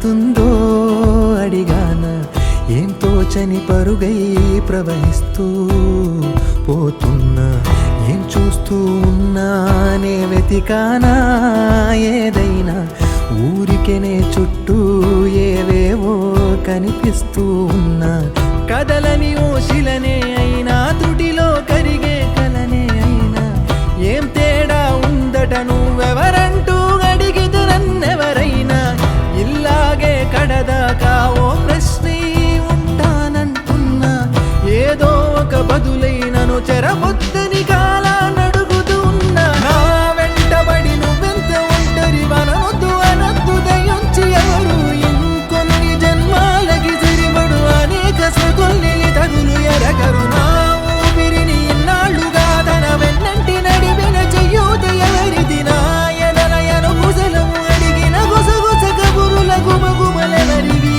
ఏమవుతుందో అడిగాన, ఏం తోచని పరుగై ప్రవహిస్తూ పోతున్నా, ఏం చూస్తూ ఉన్నానే వెతికానా ఏదైనా, ఊరికెనే చుట్టూ ఏవేవో కనిపిస్తూ ఉన్నా, కదలని ఓశిలనే అయినా త్రుటిలో కరిగే కలనే అయినా, ఏం తేడా ఉందట నువ్వెవరంటూ అడిగిదు నన్నెవరైనా, ఇల్లాగే కడదాకా ఓ ప్రశ్నే ఉంటానంటున్నా, ఏదో ఒక బదులైనను చెరబొద్దని కాలానడుగుతూ ఉన్నా, నా వెంటబడి నువ్వెంత ఒంటరి వనవద్దు అనద్దు దయించి ఎవరు, ఇంకొన్ని జన్మాలకి సరిపడు అనేక సృతుల్ని తగులు ఎరగరు, నా ఊపిరిని ఇన్నాళ్ళుగా తన వెన్నంటి నడిపిన చెయ్యూత ఎవరిది, నా ఎదలయను కుశలము అడిగిన గుసగుస కబురుల గుమగుమలెవరివి.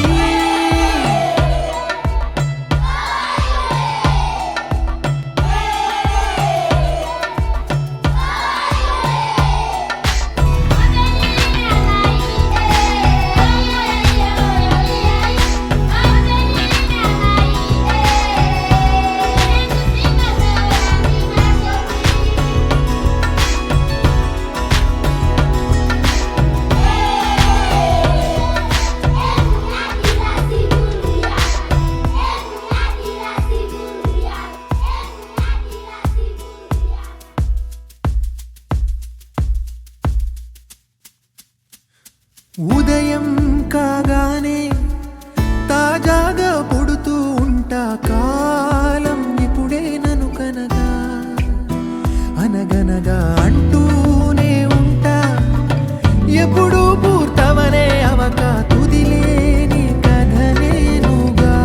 ఉదయం కాగానే తాజాగా పుడుతూ ఉంటా, కాలం ఇప్పుడే నన్ను కనగా అనగనగా అంటూనే ఉంటా, ఎప్పుడు పూర్తవనే అవక తుదిలేని కథ నేనుగా,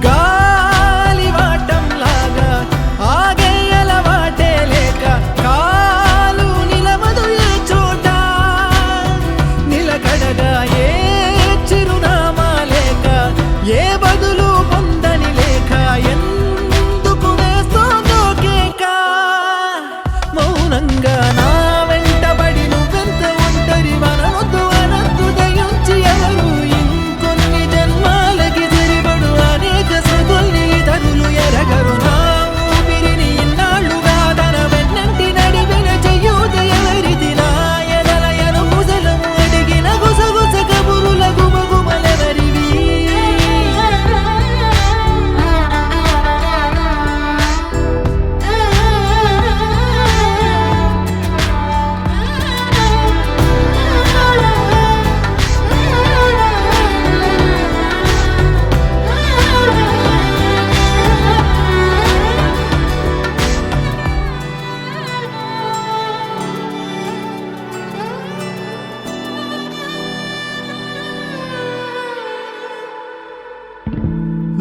గాలి వాటంలాగా ఆగే అలవాటే లేక కాలు నిలవదు ఏ చోట, నిలకడగా ఏ చిరునామా లేక ఏ బదులు పొందని లేక, ఎందుకు వేస్తోందో కేక, మౌనంగా నా వెంటబడి నువ్వెంత ఒంటరి వనవద్దు అనద్దు దయించి ఎవరు, ఇంకొన్ని జన్మాలకి సరిపడు అనేక సృతుల్ని తగులు ఎరగరు, నా ఊపిరిని ఇన్నాళ్ళుగా తన వెన్నంటి నడిపిన చెయ్యూత ఎవరిది, నా ఎదలయను కుశలము అడిగిన గుసగుస కబురుల గుమగుమలెవరివి.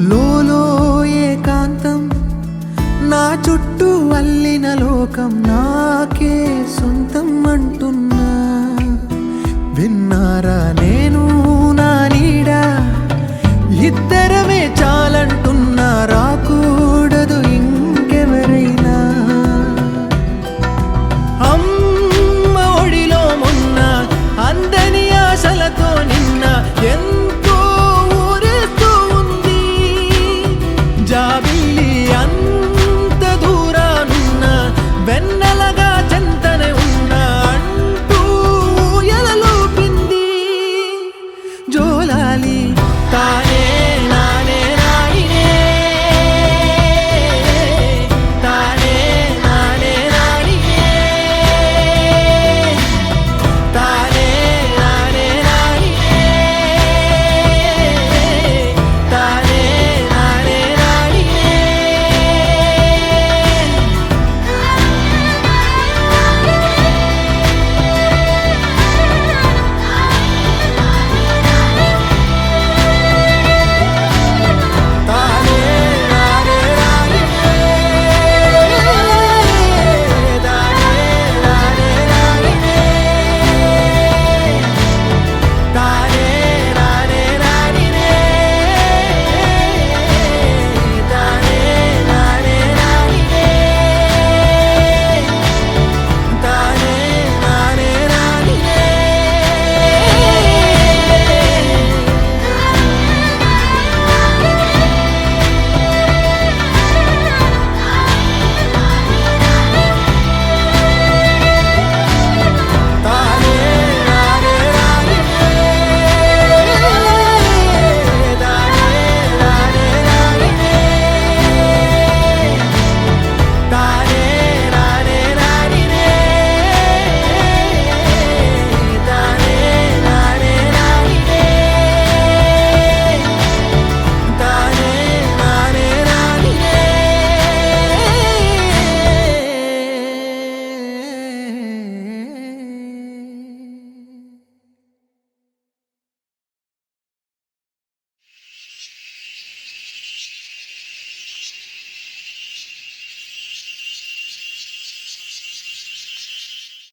లోలో ఏకాంతం నా చుట్టూ అల్లిన లోకం నాకే సొంతం అంటున్నా, విన్నారా నేను నా నీడ, ఇద్దరమే చాలంటున్నా, రాకూడదు ఇంకెవరైనా, అమ్మ ఒడిలో మొన్న అందని ఆశలతో నిన్న ఎంతో ఊరేస్తూ ఉంది, జాబిల్లి